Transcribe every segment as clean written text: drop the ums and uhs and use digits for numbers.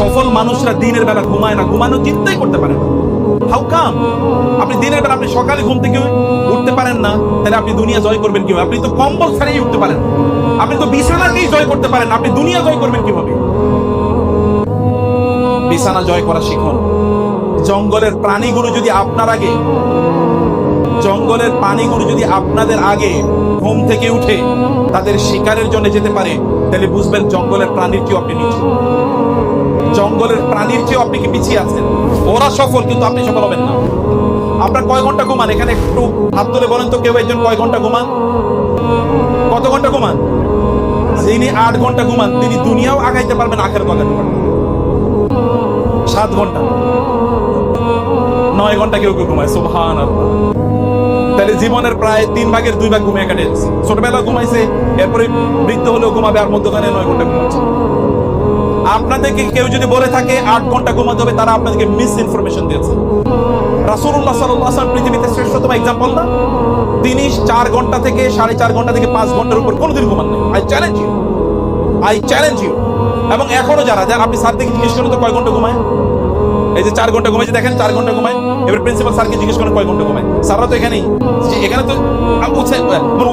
সফল মানুষরা দিনের বেলা ঘুমায় না, ঘুমানো চিন্তাই করতে পারে না। How come? আপনি দিনের বেলা আপনি সকালে ঘুম থেকে উঠতে পারেন না, তাহলে আপনি দুনিয়া জয় করবেন কিভাবে? আপনি তো কম্বল ছাড়াই উঠতে পারেন, আপনি তো বিছানাকেই জয় করতে পারেন, আপনি দুনিয়া জয় করবেন কিভাবে? বিছানা জয় করা শিখুন। জঙ্গলের প্রাণীগুলো যদি আপনাদের আগে ঘুম থেকে উঠে তাদের শিকারের জন্য যেতে পারে, তাহলে বুঝবেন জঙ্গলের প্রাণীর চেয়েও আপনি নিচে, জঙ্গলের প্রাণীর চেয়েও আপনি কি পিছিয়ে আছেন। ওরা সফল, কিন্তু আপনি সফল হবেন না। আপনার কয় ঘন্টা ঘুমান? এখানে একটু হাত তুলে বলেন তো, কেউ একজন কয় ঘন্টা ঘুমান? কত ঘন্টা ঘুমান? যিনি 8 ঘন্টা ঘুমান তিনি দুনিয়াও আগাইতে পারবেন, আখেরাত আগাইতে পারবেন। 7 ঘন্টা, 9 ঘন্টা কেউ কেউ ঘুমায়। সুবহানাল্লাহ। তাহলে জীবনের প্রায় 3 ভাগের 2 ভাগ ঘুমিয়ে কাটে। ছোটবেলা ঘুমাইছে, এরপরে বৃদ্ধ হলেও ঘুমাবে, আর মধ্যখানে 9 ঘন্টা ঘুমাচ্ছে। আপনাদেরকে কেউ যদি বলে থাকে 8 ঘন্টা ঘুমাতে হবে, তারা আপনাদেরকে মিস ইনফরমেশন দিয়েছে। রাসূলুল্লাহ সাল্লাল্লাহু আলাইহি ওয়াসাল্লাম পৃথিবীতে শ্রেষ্ঠতম एग्जांपल না? তিনি 4 ঘন্টা থেকে 4.5 ঘন্টা থেকে 5 ঘন্টার উপর কোনোদিন ঘুমান নাই। I challenge you. এবং এখনো যারা আপনি স্যার থেকে জিজ্ঞেস করেন তো কয় ঘন্টা ঘুমায়? এই যে 4 ঘন্টা ঘুমাইছে, দেখেন 4 ঘন্টা ঘুমায়। এবার প্রিন্সিপাল স্যারকে জিজ্ঞেস করেন কয় ঘন্টা ঘুমায়? স্যাররা তো এখানে তো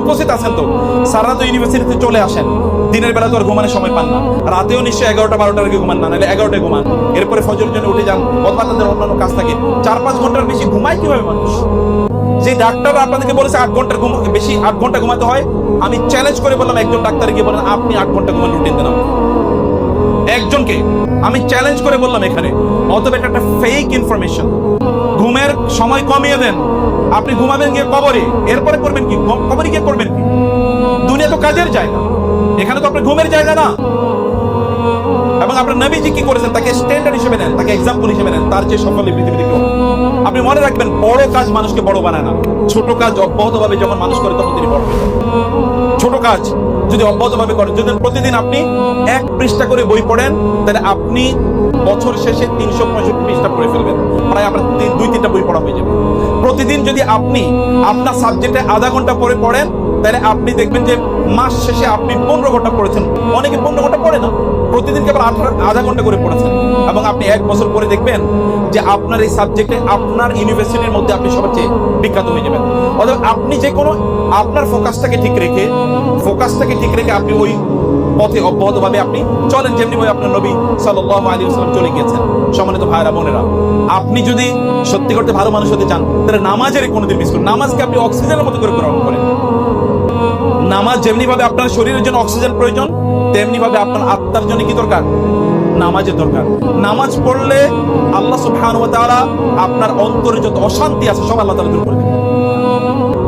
উপস্থিত আছেন, তো স্যাররা তো ইউনিভার্সিটিতে চলে আসেন, দিনের বেলা তো আর ঘুমানোর সময় পান না। রাতেও নিশ্চয়ই 11টা-12টার আগে ঘুমান না, নাহলে 11টায় ঘুমান, এরপরে ফজরের জন্য উঠে যান, অথবা তাদের অন্যান্য কাজ থাকে। 4-5 ঘন্টার বেশি ঘুমায় কিভাবে মানুষ? যে ডাক্তার আপনাদেরকে বলেছে 8 ঘন্টার বেশি 8 ঘন্টা ঘুমাতে হয়, আমি চ্যালেঞ্জ করে বললাম একজন ডাক্তার গিয়ে বলেন আপনি 8 ঘন্টা ঘুমান রুটিন দেন একজনকে। আমি চ্যালেঞ্জ করে বললাম এখানে। অতএব এটা একটা ফেক ইনফরমেশন। ঘুমের সময় কমিয়ে দেন। আপনি ঘুমাবেন গিয়ে কবরে, এরপরে করবেন কি? কবরে গিয়ে করবেন কি? দুনিয়া তো কাজের জায়গা, এখানে তো আপনার ঘুমের জায়গা না। এবং আপনার নবীজি কি করেছেন তাকে স্ট্যান্ডার্ড হিসেবে নেন, তাকে এক্সাম্পল হিসেবে নেন, তার যে সফল পৃথিবীতে কেউ। আপনি মনে রাখবেন, বড় কাজ মানুষকে বড় বানায় না, ছোট কাজ অব্যাহতভাবে যখন মানুষ করে তখন তিনি বড় হয়ে যান। ছোট কাজ যদি অব্যাহতভাবে করেন, যদি প্রতিদিন আপনি 1 পৃষ্ঠা করে বই পড়েন, তাহলে আপনি বছর শেষে 365 পৃষ্ঠা পড়ে ফেলবেন, প্রায় আপনার 2-3টা বই পড়া হয়ে যাবে। প্রতিদিন যদি আপনি আপনার সাবজেক্টে আধা ঘন্টা পড়ে পড়েন, তাহলে আপনি দেখবেন যে মাস শেষে আপনি 15 ঘন্টা পড়েছেন। অনেকে 15 ঘন্টা পড়ে না, প্রতিদিন কেবল আধা ঘন্টা করে পড়েছেন, এবং আপনি 1 বছর পরে দেখবেন যে আপনার এই সাবজেক্টে আপনার ইউনিভার্সিটির মধ্যে আপনি সবচেয়ে বিখ্যাত হয়ে যাবেন। অর্থাৎ আপনি যে কোনো আপনার ফোকাসটাকে ঠিক রেখে আপনি ওই পথে অব্যাহতভাবে আপনি চলেন, যেমনি ভাবে আপনার নবী সাল্লাল্লাহু আলাইহি ওয়াসাল্লাম চলে গিয়েছেন। সম্মানিত ভাইরা বোনেরা, আপনি যদি সত্যি করতে ভালো মানুষ হতে চান, তাহলে নামাজের কোনোদিন মিস করুন। নামাজকে আপনি অক্সিজেনের মতো করে গ্রহণ করেন। নামাজ যেমনি ভাবে আপনার শরীরের জন্য অক্সিজেন প্রয়োজন, তেমনি ভাবে আপনার আত্মার জন্য কি দরকার? নামাজের দরকার। নামাজ পড়লে আল্লাহ সুবহানাহু ওয়া তাআলা আপনার অন্তরে যত অশান্তি আছে সব আল্লাহ তাআলা দূর করে দেবেন।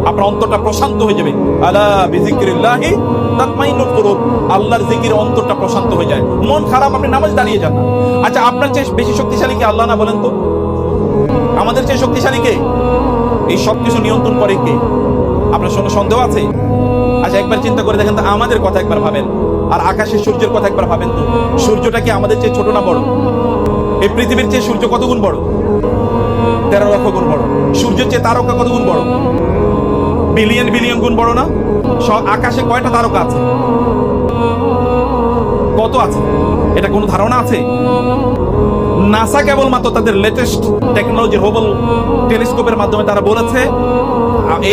আপনার অন্তরটা প্রশান্ত হয়ে যাবে। আলা বিযিকরিল্লাহি তাতমাইন্নুল কুলুব। আল্লাহর জিকিরে অন্তরটা প্রশান্ত হয়ে যায়। মন খারাপ, আপনি নামাজ দাঁড়িয়ে যান না। আচ্ছা, আপনার চেয়ে বেশি শক্তিশালী কে আল্লাহ না? বলেন তো। আমাদের চেয়ে শক্তিশালী কে? এই সবকিছু নিয়ন্ত্রণ করে কে? আপনার সঙ্গে সন্দেহ আছে? আচ্ছা, একবার চিন্তা করে দেখেন তো, আমাদের কথা একবার ভাবেন, আর আকাশের সূর্যের কথা একবার ভাবেন তো। সূর্যটা কি আমাদের চেয়ে ছোট না বড়? এই পৃথিবীর চেয়ে সূর্য কত গুণ বড়? 13 লক্ষ গুণ বড়। সূর্যের চেয়ে তারকা কত গুণ বড়? বিলিয়ন বিলিয়ন গুণ বড় না? আকাশে কয়টা তারকা আছে? কত আছে? এটা কোনো ধারণা আছে? নাসা কেবলমাত্র তাদের লেটেস্ট টেকনোলজি হাবল টেলিস্কোপের মাধ্যমে তারা বলেছে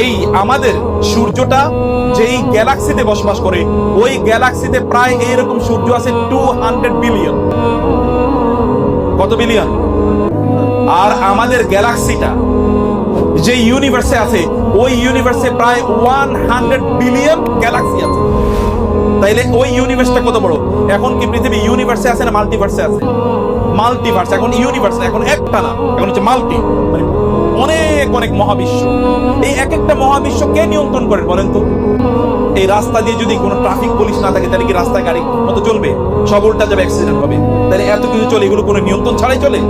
এই আমাদের সূর্যটা যেই গ্যালাক্সিতে বসবাস করে, ওই গ্যালাক্সিতে প্রায় এইরকম সূর্য আছে 200 বিলিয়ন। কত বিলিয়ন? আর আমাদের গ্যালাক্সিটা যে ইউনিভার্সে আছে, ওই ইউনিভার্সে প্রায় 100 বিলিয়ন গ্যালাক্সি আছে। তাইলে ওই ইউনিভার্সটা কত বড়? এখন কি পৃথিবী ইউনিভার্সে আছে না মাল্টিভার্সে আছে? মাল্টিভার্স। এখন ইউনিভার্স এখন একটা না, এখন হচ্ছে মাল্টি, মানে অনেক অনেক মহাবিশ্ব। এই এক একটা মহাবিশ্ব কে নিয়ন্ত্রণ করেন বলেন তো? এই রাস্তা দিয়ে যদি কোনো ট্রাফিক পুলিশ না থাকে, তাহলে কি রাস্তায় গাড়ি মতো চলবে? সব উল্টা যাবে, অ্যাক্সিডেন্ট হবে। তাহলে এত কিছু চলে, এগুলো কোনো নিয়ন্ত্রণ ছাড়াই চলে?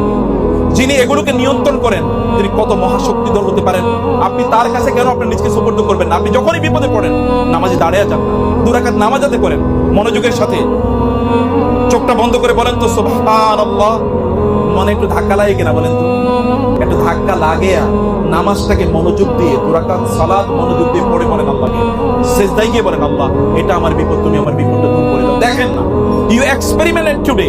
যিনি এগুলোকে নিয়ন্ত্রণ করেন, তিনি কত মহাশক্তিধর হতে পারেন। আপনি তার কাছে কেন আপনার নিজকে সুপর্দ করবেন না? আপনি যখনই বিপদে পড়েন, নামাজে দাঁড়িয়ে যান না, 2 রাকাত নামাজ আদায় করেন মনোযোগের সাথে। চোখটা বন্ধ করে বলেন তো সুবহানাল্লাহ। মনে একটু ধাক্কা লাগে কিনা বলেন তো? একটু ধাক্কা লাগে। নামাজটাকে মনোযোগ দিয়ে 2 রাকাত সালাত মনোযোগ দিয়ে পড়ে বলেন আল্লাহকে, সিজদায় গিয়ে বলেন আল্লাহ, এটা আমার বিপদ, তুমি আমার বিপদটা দূর করে দাও। দেখেন না, ইউ এক্সপেরিমেন্ট টুডে।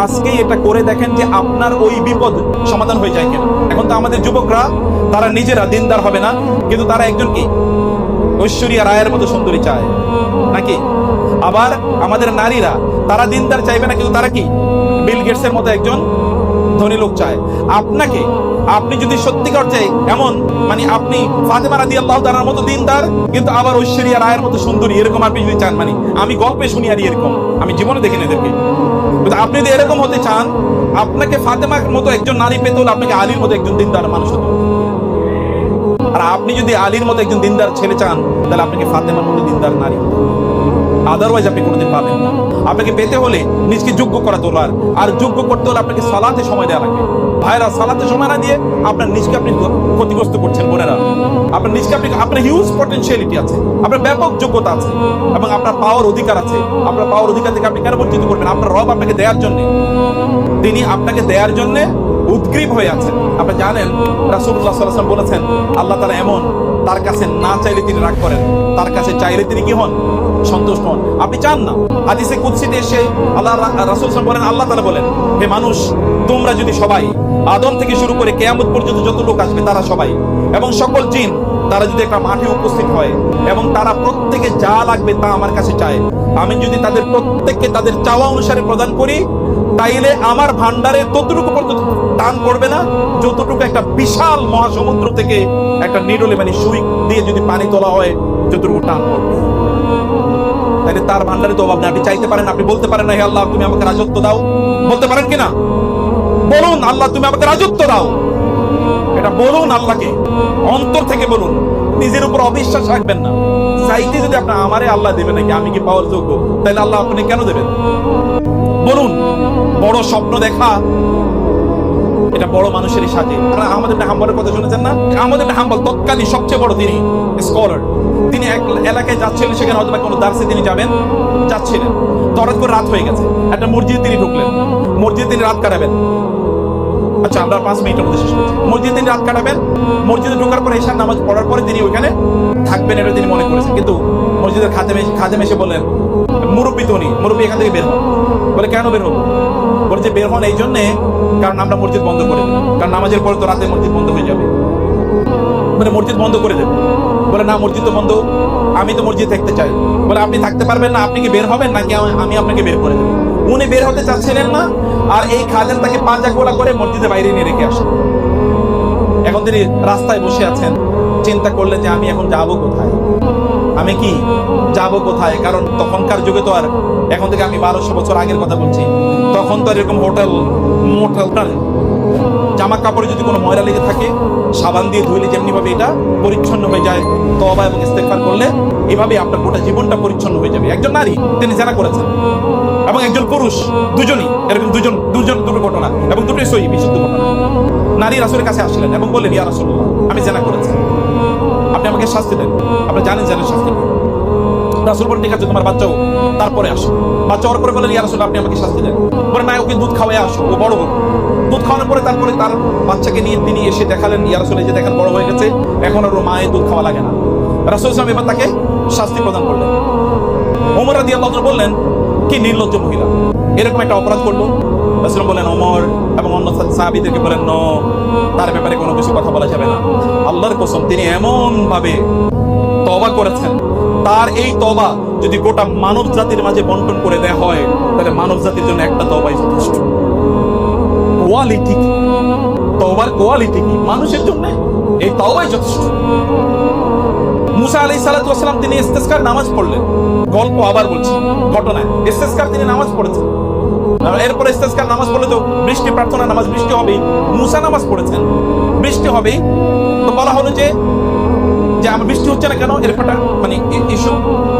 আজকেই এটা করে দেখেন যে আপনার ওই বিপদ সমাধান হয়ে যায় কিনা। এখন তো আমাদের যুবকরা তারা নিজেরা দিনদার হবে না, কিন্তু তারা একজন কি ঐশ্বরিয়া রায়ের মতো সুন্দরী চায় নাকি? আবার আমাদের নারীরা তারা দিনদার চাইবে না, কিন্তু তারা কি বিল গেটসের মতো একজন ধনী লোক চায়। আপনাকে, আপনি যদি সত্যিকার চাই এমন, মানে আপনি ফাতেমা রাদিয়াল্লাহু তাআলার মতো দিনদার কিন্তু আবার ঐশ্বরিয়া রায়ের মতো সুন্দরী, এরকম আপনি যদি চান, মানে আমি গল্পে শুনি আর এরকম, আমি জীবনে দেখিনি এদেরকে, কিন্তু আপনি যদি এরকম হতে চান, আপনাকে ফাতেমার মতো একজন নারী পেতে হলে আপনাকে আলীর মতো একজন দিনদার মানুষ হতে হবে। আর আপনি যদি আলীর মতো একজন দিনদার ছেলে চান, তাহলে আপনাকে ফাতেমার মতো দিনদার নারী হতে হবে। আদারওয়াইজ আপনি কোনোদিন পাবেন না। আপনাকে পেতে হলে নিজকে যোগ্য করা দরকার, আর যোগ্য করতে হলে আপনাকে সালাতে সময় দেওয়া লাগবে। ভাইরা, সালাতে সময় না দিয়ে আপনার নিজকে আপনি ক্ষতিগ্রস্ত করছেন। বোনেরা, আপনার নিজকে আপনার হিউজ পটেনশিয়ালিটি আছে, আপনার ব্যাপক যোগ্যতা আছে এবং আপনার পাওয়ার অধিকার আছে। আপনার পাওয়ার অধিকার থেকে আপনি কেন বঞ্চিত করবেন? আপনার রব আপনাকে দেওয়ার জন্য, তিনি আপনাকে দেওয়ার জন্য উদ্গ্রীব হয়ে আছেন। আপনি জানেন রাসূলুল্লাহ সাল্লাল্লাহু আলাইহি ওয়াসাল্লাম বলেছেন, আল্লাহ তাআলা এমন, তার কাছে না চাইলে তিনি রাগ করেন, তার কাছে চাইলে তিনি কি হন? সন্তুষ্ট হন। আপনি চান না। হাদিসে কুদসিতে এসে আল্লাহ রাসূল সাল্লাল্লাহু বলেন, আল্লাহ তাআলা বলেন, হে মানুষ, তোমরা যদি সবাই আদম থেকে শুরু করে কিয়ামত পর্যন্ত যত লোক আসবে তারা সবাই এবং সকল জিন তারা যদি একটা মাঠে উপস্থিত হয় এবং তারা প্রত্যেকে যা লাগবে তা আমার কাছে চায়, আমি যদি তাদের প্রত্যেককে তাদের চাওয়া অনুসারে প্রদান করি, তাইলে আমার ভান্ডারে ততটুকু পর্যন্ত টান করবে না যতটুকু একটা বিশাল মহাসমুদ্র থেকে একটা নিডলে, মানে সুই দিয়ে যদি পানি তোলা হয় যতটুকু টান করবে। তাইলে তার ভান্ডারে তো অভাব নেই। আপনি চাইতে পারেন, আপনি বলতে পারেন না, হে আল্লাহ তুমি আমাকে রাজত্ব দাও, বলতে পারেন কিনা? বলুন, আল্লাহ তুমি আমাকে রাজত্ব দাও, এটা বলুন আল্লাহকে, অন্তর থেকে বলুন, নিজের উপর অবিশ্বাস রাখবেন না। চাইতে যদি আপনার আমারে আল্লাহ দেবে নাকি, আমি কি পাওয়ার যোগ্য, তাহলে আল্লাহ আপনি কেন দেবেন? বলুন। বড় স্বপ্ন দেখা এটা বড় মানুষেরই সাথে। আমাদের হাম্বলের কথা শুনেছেন না? আমাদের হাম্বল তৎকালীন সবচেয়ে বড় তিনি স্কলার। তিনি এক এলাকায় যাচ্ছিলেন, সেখানে হয়তো কোনো দার্সে তিনি যাচ্ছিলেন, হঠাৎ করে রাত হয়ে গেছে। একটা মসজিদে তিনি ঢুকলেন, মসজিদে তিনি রাত কাটাবেন। আচ্ছা, আমরা 5 মিনিটের মধ্যে শেষ করছি। মসজিদে তিনি রাত কাটাবেন, মসজিদে ঢোকার পরে এশার নামাজ পড়ার পরে তিনি ওইখানে থাকবেন, এটা তিনি মনে করেছেন। কিন্তু মসজিদের খাদেম এসে বললেন, মুরব্বী তো উনি, মুরব্বী এখান থেকে বের হন। বলে কেন বের হবো? বলে যে বের হন এই জন্যে, কারণ আমরা মসজিদ বন্ধ করে দেবো, কারণ নামাজের পরে তো রাতে মসজিদ বন্ধ হয়ে যাবে। মানে মসজিদ বন্ধ করে দেবো। বলে না, মসজিদ তো বন্ধ, আমি তো মসজিদ থাকতে চাই। বলে আপনি থাকতে পারবেন না, আপনি কি বের হবেন নাকি আমি আপনাকে বের করে দেবো? উনি বের হতে চাচ্ছিলেন না, আর এই খাদেম তাকে পাঁজা গোলা করে মসজিদের বাইরে নিয়ে রেখে আসেন। এখন তিনি রাস্তায় বসে আছেন, চিন্তা করলেন যে আমি এখন যাবো কোথায়, আমি কি যাবো কোথায়? কারণ তখনকার যুগে তো আর, এখন থেকে আমি 1200 বছর আগের কথা বলছি, তখন তো এরকম হোটেল মোটেল, জামা কাপড়ে যদি কোনো ময়লা লেগে থাকে সাবান দিয়ে ধুইলে যেমনি ভাবে এটা পরিচ্ছন্ন হয়ে যায়, তওবা এবং ইস্তেগফার করলে এভাবে আপনার গোটা জীবনটা পরিচ্ছন্ন হয়ে যাবে। একজন নারী তিনি জেনা করেছেন এবং একজন পুরুষ, দুজনই এরকম দুটো ঘটনা এবং দুটোই সহিহ বিশুদ্ধ ঘটনা। নারী রাসূলের কাছে আসলেন এবং বললেন, ইয়া রাসূলুল্লাহ, আমি জেনা করেছি, আপনি আমাকে শাস্তি দেন। আপনি জানেন জেনার শাস্তি কি? রাসূল বলেন, ঠিক আছে, তোমার বাচ্চা হোক, তারপরে আসো। বাচ্চা হওয়ার পরে বলেন, ইয়া রাসূলুল্লাহ, আপনি আমাকে শাস্তি দেন। বলে না, ওকে দুধ খাওয়াই আসো, ও বড় হোক। দুধ খাওয়ানোর পরে তারপরে তার বাচ্চাকে নিয়ে তিনি এসে দেখালেন, ইয়া রাসূল, এই যে দেখেন বড় হয়ে গেছে, এখন আর মায়ের দুধ খাওয়া লাগে না। রাসূল সাল্লাল্লাহু আলাইহি ওয়াসাল্লাম এবার তাকে শাস্তি প্রদান করলেন। ওমর রাদিয়াল্লাহু আনহু বললেন, কি নির্লজ্জ মহিলা, এরকম একটা অপরাধ করলো। রাসূল বলেন, ওমর এবং অন্য সাহাবীদেরকে বলেন, নো, তার ব্যাপারে কোনো কিছু কথা বলা যাবে না। আল্লাহর কসম, তিনি এমন ভাবে তওবা করেছেন, তার এই তওবা যদি গোটা মানব জাতির মাঝে বন্টন করে দেয়া হয়, তাহলে মানব জাতির জন্য একটা তওবাই যথেষ্ট। কোয়ালিটি কি, তওবার কোয়ালিটি কি, মানুষের জন্য এই তওবাই যথেষ্ট। মুসা আলাইহিস সালাতু ওয়াস সালাম তিনি ইস্তেসকার নামাজ পড়লেন। গল্প আবার বলছি, ঘটনা, ইস্তেসকার তিনি নামাজ পড়েছেন। এরপরে ইস্তেসকার নামাজ পড়লে তো বৃষ্টি প্রার্থনা নামাজ, বৃষ্টি হবেই। মুসা নামাজ পড়েছেন, বৃষ্টি হবেই। তো বলা হলো যে আমার বৃষ্টি হচ্ছে না কেন, এরপরটা মানে ইস্যু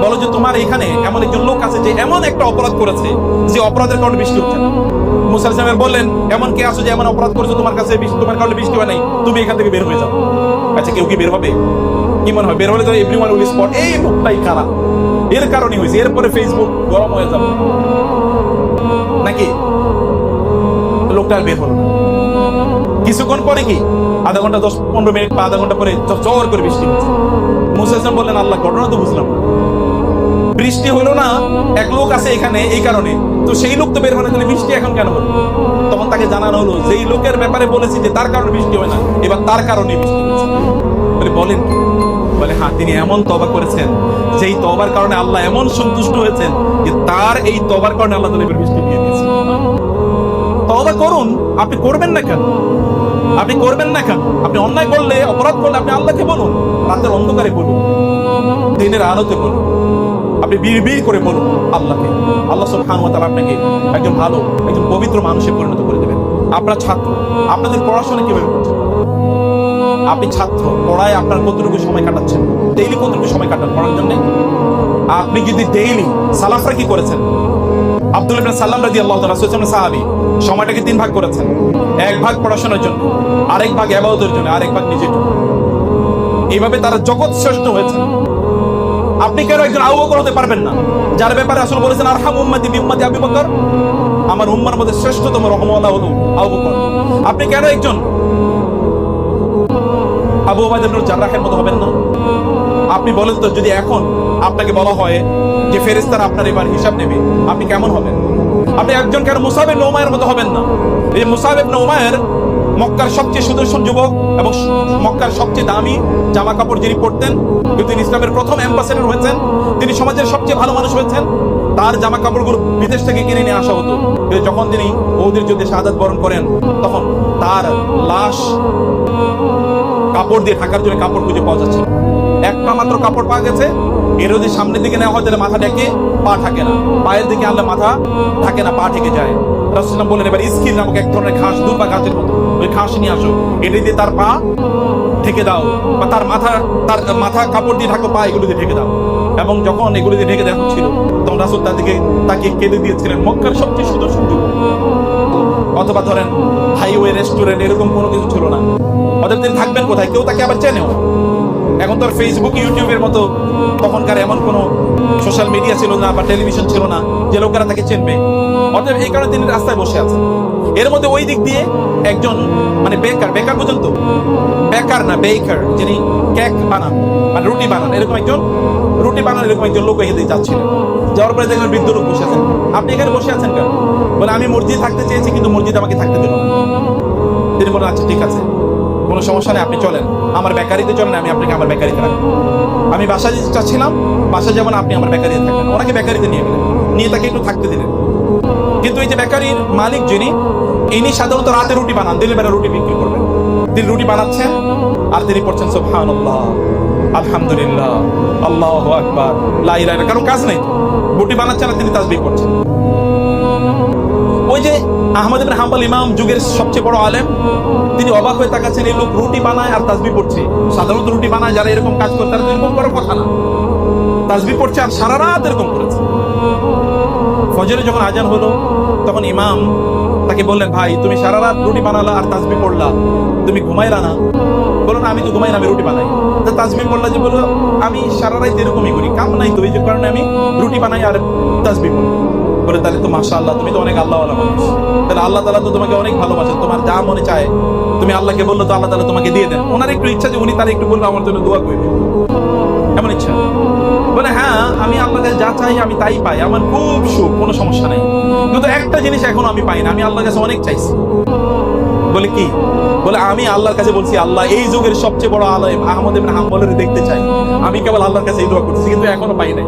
বলো যে তোমার এখানে এমন একজন লোক আছে যে এমন একটা অপরাধ করেছে যে অপরাধের কারণে বৃষ্টি হচ্ছে না। মুসা আলাইহিস সালাম বললেন, এমন কে আছো যে এমন অপরাধ করেছো তোমার কাছে তোমার কারণে বৃষ্টি হয় নাই, তুমি এখান থেকে বের হয়ে যাও। আচ্ছা, কেউ কি বের হবে? কি মনে হয় বের হলে তো এভরিওয়ান উইল স্পট এই লোকটাই খারাপ, এর কারণেই হয়েছে, এরপরে ফেসবুক গরম হয়ে যাবে নাকি? লোকটা আর বের হলো না। কিছুক্ষণ পরে কি, আধা ঘন্টা 10-15 মিনিট বা আধা ঘন্টা পরে জোর করে বৃষ্টি হচ্ছে। মুসা আলাইহিস সালাম বললেন, আল্লাহ, ঘটনা তো বুঝলাম না, বৃষ্টি হলো না, এক লোক আছে এখানে এই কারণে, তো সেই লোক তো বের হলে তাহলে বৃষ্টি এখন কেন হলো? তখন তাকে জানানো হলো যেই লোকের ব্যাপারে বলেছি যে তার কারণে বৃষ্টি হয় না, এবার তার কারণে বৃষ্টি হয়েছে। বলে বলেন কি? বলে হ্যাঁ, তিনি এমন তওবা করেছেন যেই তওবার কারণে আল্লাহ এমন সন্তুষ্ট হয়েছেন যে তার এই তওবার কারণে আল্লাহ তাআলা এবার বৃষ্টি দিয়ে দিয়েছেন। তওবা করুন, আপনি করবেন না কেন? আপনি করবেন না কেন? আপনি অন্যায় করলে, অপরাধ করলে আপনি আল্লাহকে বলুন, রাতের অন্ধকারে বলুন, দিনের আলোতে বলুন, আপনি বিড়বিড় করে বলুন আল্লাহকে। আল্লাহ সুবহানাহু ওয়া তাআলা আপনাকে একজন ভালো, একজন পবিত্র মানুষে পরিণত করে দেবেন। আপনার ছাত্র, আপনাদের পড়াশোনা কিভাবে করছেন? আপনি ছাত্র, পড়ায় আপনার কতটুকু সময় কাটাচ্ছেন? ডেইলি কতটুকু সময় কাটান পড়ার জন্য? আপনি যদি ডেইলি, সালাফরা কি করেছেন? আব্দুল্লাহ ইবনে সাল্লাম রাদিয়াল্লাহু তাআলা রাসূলুল্লাহ সাহাবী, সময়টাকে 3 ভাগ করেছেন। এক ভাগ পড়াশোনার জন্য, আরেক ভাগ ইবাদতের জন্য, আরেক ভাগ নিজের জন্য। এইভাবে তারা জগৎ শ্রেষ্ঠ হয়েছেন। আপনি কেন একজন আবু বকর হতে পারবেন না, যার ব্যাপারে রাসূল বলেছেন আরহাম উম্মতি বিউম্মতি আবু বকর, আমার উম্মার মধ্যে শ্রেষ্ঠতম রহমওয়ালা হলো আবু বকর। আপনি কেন একজন আবু উবাইদা ইবনে জাররাহের মতো হবেন না? আপনি বলেন তো, যদি এখন আপনাকে বলা হয় যে ফেরেশতারা আপনার এবার হিসাব নেবে, আপনি কেমন হবেন? আপনি একজন কেন মুসাব ইবনে উমাইরের মতো হবেন না? এই মুসাব ইবনে উমাইর মক্কার সবচেয়ে সুদর্শন যুবক এবং মক্কার সবচেয়ে দামি জামা কাপড় যিনি পরতেন, কিন্তু তিনি ইসলামের প্রথম অ্যাম্বাসেডর হয়েছেন, তিনি সমাজের সবচেয়ে ভালো মানুষ হয়েছেন। তার জামা কাপড়গুলো বিদেশ থেকে কিনে নিয়ে আসা হতো, কিন্তু যখন তিনি উহুদের যুদ্ধে শাহাদাত বরণ করেন, তখন তার লাশ কাপড় দিয়ে ঢাকার জন্য কাপড় খুঁজে পাওয়া যাচ্ছে। একটা মাত্র কাপড় পাওয়া গেছে, এর যদি সামনের দিকে নেওয়া হয় তাহলে মাথা ঢেকে পা ঢাকে না, পায়ের দিকে আনলে মাথা ঢাকে না, পা ঢেকে যায়। রাসূলুল্লাহ বললেন এবার ইসকির নামক এক ধরনের ঘাস, দুর্বা গাছের মতো, ওই ঘাস নিয়ে আসো, এটা দিয়ে তার পা ঢেকে দাও, বা তার মাথা কাপড় দিয়ে ঢাকো, পা এগুলো দিয়ে ঢেকে দাও। এবং যখন এগুলো দিয়ে ঢেকে দেওয়া হচ্ছিল, তখন রাসূল তার দিকে তাকিয়ে কেঁদে দিয়েছিলেন, মক্কার সবচেয়ে সুদর্শন যুবক। অথবা ধরেন হাইওয়ে, রেস্টুরেন্ট, এরকম কোনো কিছু ছিল না। অতএব তিনি থাকবেন কোথায়? কেউ তাকে আবার চেনেও। এখন তো আর ফেসবুক, ইউটিউবের মতো তখনকার এমন কোনো সোশ্যাল মিডিয়া ছিল না বা টেলিভিশন ছিল না যে লোকেরা তাকে চিনবে। অতএব এই কারণে তিনি রাস্তায় বসে আছেন। এর মধ্যে ওই দিক দিয়ে একজন মানে বেকার পর্যন্ত, বেকার না বেকার, যিনি কেক বানান মানে রুটি বানান, এরকম একজন লোক এদিকে যাচ্ছিলেন। যাওয়ার পরে দেখবেন বৃদ্ধ লোক বসে আছেন। আপনি এখানে বসে আছেন কেন? বলে আমি মসজিদে থাকতে চেয়েছি, কিন্তু মসজিদ আমাকে থাকতে দিল না। তিনি বলেন আচ্ছা ঠিক আছে, কোনো সমস্যা নেই, আপনি চলেন আমার বেকারিতে চলেন, আমি আপনাকে আমার বেকারিতে রাখবো। আমি বাসায় যেতে চাচ্ছিলাম, বাসায় যেমন আপনি আমার বেকারিতে থাকবেন। ওনাকে বেকারিতে নিয়ে গেলেন, নিয়ে তাকে একটু থাকতে দিলেন। কিন্তু এই যে বেকারির মালিক যিনি, ইনি সাধারণত রাতে রুটি বানান, দিনের বেলা রুটি বিক্রি করবেন। তিনি রুটি বানাচ্ছেন আর তিনি পড়ছেন সুবহানাল্লাহ, আলহামদুলিল্লাহ, আল্লাহু আকবার, লা ইলাহা ইল্লাল্লাহ। কারণ কাজ নেই, রুটি বানাচ্ছেন আর তিনি তাসবিহ করছেন। ওই যে আহমদ ইবনে হাম্বল ইমাম, যুগের সবচেয়ে বড় আলেম, তিনি অবাক হয়ে তাকাচ্ছেন, এই লোক রুটি বানায় আর তাসবিহ পড়ছে। সাধারণত রুটি বানায় যারা এরকম কাজ করে তারা এরকম করার কথা না, তাসবিহ পড়ছে আর সারা রাত এরকম করেছে। ফজরে যখন আজান হলো, তখন ইমাম তাকে বললেন, ভাই তুমি সারা রাত রুটি বানালা আর তাসবিহ পড়লা, তুমি ঘুমাইলা না? বলো না আমি তো ঘুমাই না, আমি রুটি বানাই। তাসবিহ পড়লা যে? বলো আমি সারা রাত এরকমই করি, কাম নাই তো, এই যে কারণে আমি রুটি বানাই আর তাসবিহ পড়ি। বলে তাহলে তো মাশাআল্লাহ, তুমি তো অনেক আল্লাহওয়ালা মানুষ, তাহলে আল্লাহ তাআলা তো তোমাকে অনেক ভালোবাসেন, তোমার যা মনে চায় তুমি আল্লাহকে বললো তো আল্লাহ তাআলা তোমাকে দিয়ে দেন। ওনার একটু ইচ্ছা যে উনি তার একটু বললো আমার জন্য দোয়া করবে, এমন ইচ্ছা। বলে হ্যাঁ, আমি আল্লাহর কাছে যা চাই আমি তাই পাই, আমার খুব সুখ, কোনো সমস্যা নাই। কিন্তু একটা জিনিস এখনো আমি পাই না, আমি আল্লাহর কাছে অনেক চাইছি। বলে কি? বলে আমি আল্লাহর কাছে বলছি, আল্লাহ এই যুগের সবচেয়ে বড় আলেম আহমদ ইবনে হাম্বলের দেখতে চাই, আমি কেবল আল্লাহর কাছে এই দোয়া করছি, কিন্তু এখনো পাই নাই।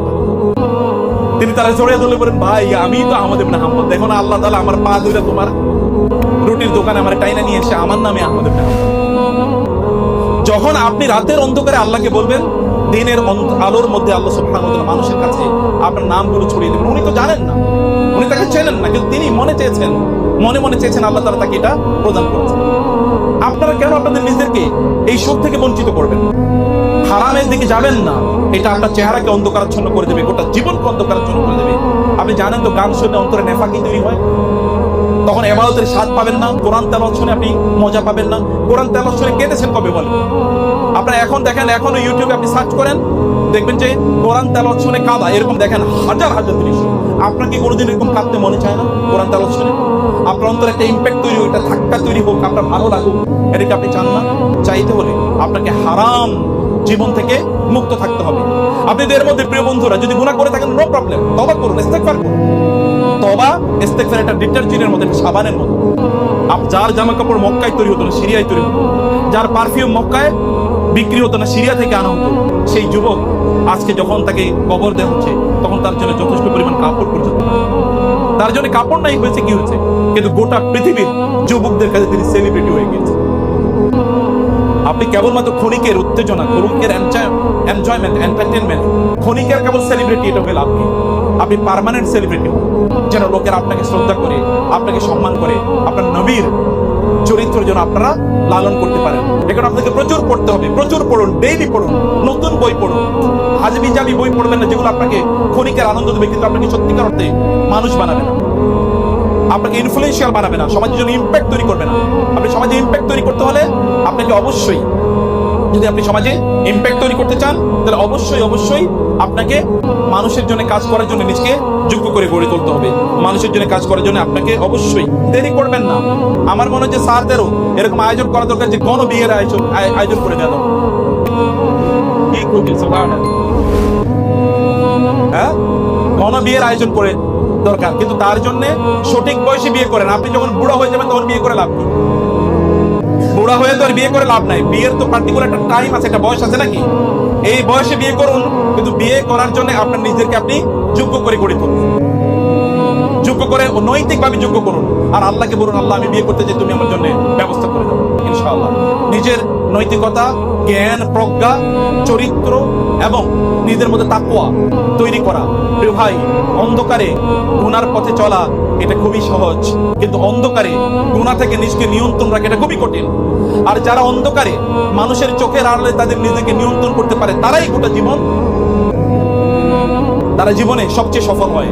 তিনি তারা জড়িয়ে ধরলে বলেন, ভাই আমি তো আহমদ ইবনে হাম্বল, দেখো না আল্লাহ তাআলা আমার পা ধরে তোমার রুটির দোকানে আমার টাইনা নিয়ে এসে আমার নামে আহমদ ইবনে হাম্বল। যখন আপনি রাতের অন্ধকারে আল্লাহকে বলবেন, দিনের আলোর মধ্যে আল্লাহ সুবহানাহু ওয়া তাআলা মানুষের কাছে আপনার নামগুলো ছড়িয়ে দেবেন। উনি তো জানেন না, উনি তাকে চেনেন না, কিন্তু তিনি মনে চেয়েছেন, আল্লাহ তাআলা তাকে এটা প্রদান করেছেন। আপনারা কেন আপনাদের নিজেদেরকে এই সুখ থেকে বঞ্চিত করবেন? হারামের দিকে যাবেন না, এটা আপনার চেহারাকে অন্ধকারাচ্ছন্ন করে দেবে, গোটা জীবনকে অন্ধকারাচ্ছন্ন করে দেবে। আপনি জানেন তো, গান শুনে অন্তরে নেফাকি তৈরি হয়, তখন ইবাদতের স্বাদ পাবেন না। কোরআন তেলাওয়াত শুনে আপনি মজা পাবেন না। কোরআন তেলাওয়াত শুনে কেঁদেছেন কবে বলেন? আপনারা এখন দেখেন, এখনো ইউটিউবে আপনি সার্চ করেন, দেখবেন যে কোরআন তেলাওয়াত শুনে কাঁদা, এরকম দেখেন হাজার হাজার দৃশ্য। আপনার কি কোনোদিন এরকম কাঁদতে মনে চায় না? কোরআন তেলাওয়াত শুনে আপনার অন্তরে একটা ইম্প্যাক্ট তৈরি হোক, একটা ধাক্কা তৈরি হোক, আপনার ভালো লাগুক, এটাকে আপনি চান না? চাইতে হলে আপনাকে হারাম জীবন থেকে মুক্ত থাকতে হবে। আপনি এর মধ্যে প্রিয় বন্ধুরা যদি গুনাহ করে থাকেন নো প্রবলেম, তওবা করুন, ইস্তেগফার করুন। তওবা ইস্তেগফার একটা ডিটারজেন্টের মতো, একটা সাবানের মতো। যার জামা কাপড় মক্কায় তৈরি হতো না, সিরিয়ায় তৈরি হতো, যার পারফিউম মক্কায় বিক্রি হতো না, সিরিয়া থেকে আনা হতো, সেই যুবক আজকে যখন তাকে কবর দেওয়া হচ্ছে তখন তার জন্য যথেষ্ট পরিমাণ কাপড় পর্যন্ত, তার জন্য কাপড় নাই, হয়েছে কি হয়েছে, কিন্তু গোটা পৃথিবীর যুবকদের কাছে তিনি সেলিব্রিটি হয়ে গেছে। আপনি কেবলমাত্র ক্ষণিকের উত্তেজনা, ক্ষণিকের এনজয়মেন্ট, এন্টারটেনমেন্ট, ক্ষণিকের কেবল সেলিব্রিটি, এটা হয়ে লাভ কি? আপনি পার্মানেন্ট সেলিব্রিটি, যেন লোকেরা আপনাকে শ্রদ্ধা করে, আপনাকে সম্মান করে, আপনার নবীর চরিত্র যেন আপনারা লালন করতে পারেন। এখন আপনাকে প্রচুর পড়তে হবে, প্রচুর পড়ুন, ডেইলি পড়ুন, নতুন বই পড়ুন। হাজবি জাবি বই পড়বেন না যেগুলো আপনাকে ক্ষণিকের আনন্দ দেবে কিন্তু আপনাকে সত্যিকার অর্থে মানুষ বানাবে না, আপনাকে ইনফ্লুয়েন্সিয়াল বানাবে না, সমাজের জন্য ইম্প্যাক্ট তৈরি করবে না। আপনি সমাজে ইম্প্যাক্ট তৈরি করতে হলে আপনাকে অবশ্যই, যদি আপনি সমাজে ইম্প্যাক্ট তৈরি করতে চান তাহলে অবশ্যই আপনাকে মানুষের জন্য কাজ করার জন্য নিজেকে যোগ্য করে গড়ে তুলতে হবে। মানুষের জন্য কাজ করার জন্য আপনাকে অবশ্যই দেরি করবেন না। আমার মনে হয় যে স্যারদেরও এরকম আয়োজন করা দরকার, যে গণ বিয়ের আয়োজন করে দেওয়া দরকার। হ্যাঁ, গণ বিয়ের আয়োজন করে দরকার, কিন্তু তার জন্য সঠিক বয়সে বিয়ে করেন। আপনি যখন বুড়া হয়ে যাবেন তখন বিয়ে করে লাভ কি? বুড়া হয়ে তো আর বিয়ে করে লাভ নাই, বিয়ের তো পার্টিকুলার একটা টাইম আছে, একটা বয়স আছে নাকি? এই বয়সে বিয়ে করুন, কিন্তু বিয়ে করার জন্য আপনার নিজেকে আপনি যোগ্য করে গড়ে তুলুন, যোগ্য করে নৈতিকভাবে যোগ্য করুন। আর আল্লাহকে বলুন, আল্লাহ আমি বিয়ে করতে চাই, তুমি আমার জন্য ব্যবস্থা করে দাও। ইনশাআল্লাহ নিজের নৈতিকতা, জ্ঞান, প্রজ্ঞা, চরিত্র এবং নিজের মধ্যে তাকওয়া তৈরি করা। প্রিয় ভাই, অন্ধকারে গুনার পথে চলা এটা খুবই সহজ, কিন্তু অন্ধকারে গুনাহ থেকে নিজেকে নিয়ন্ত্রণ রাখা এটা খুবই কঠিন। আর যারা অন্ধকারে মানুষের চোখের আড়ালে তাদের নিজেকে নিয়ন্ত্রণ করতে পারে, তারাই গোটা জীবন, তারা জীবনে সবচেয়ে সফল হয়।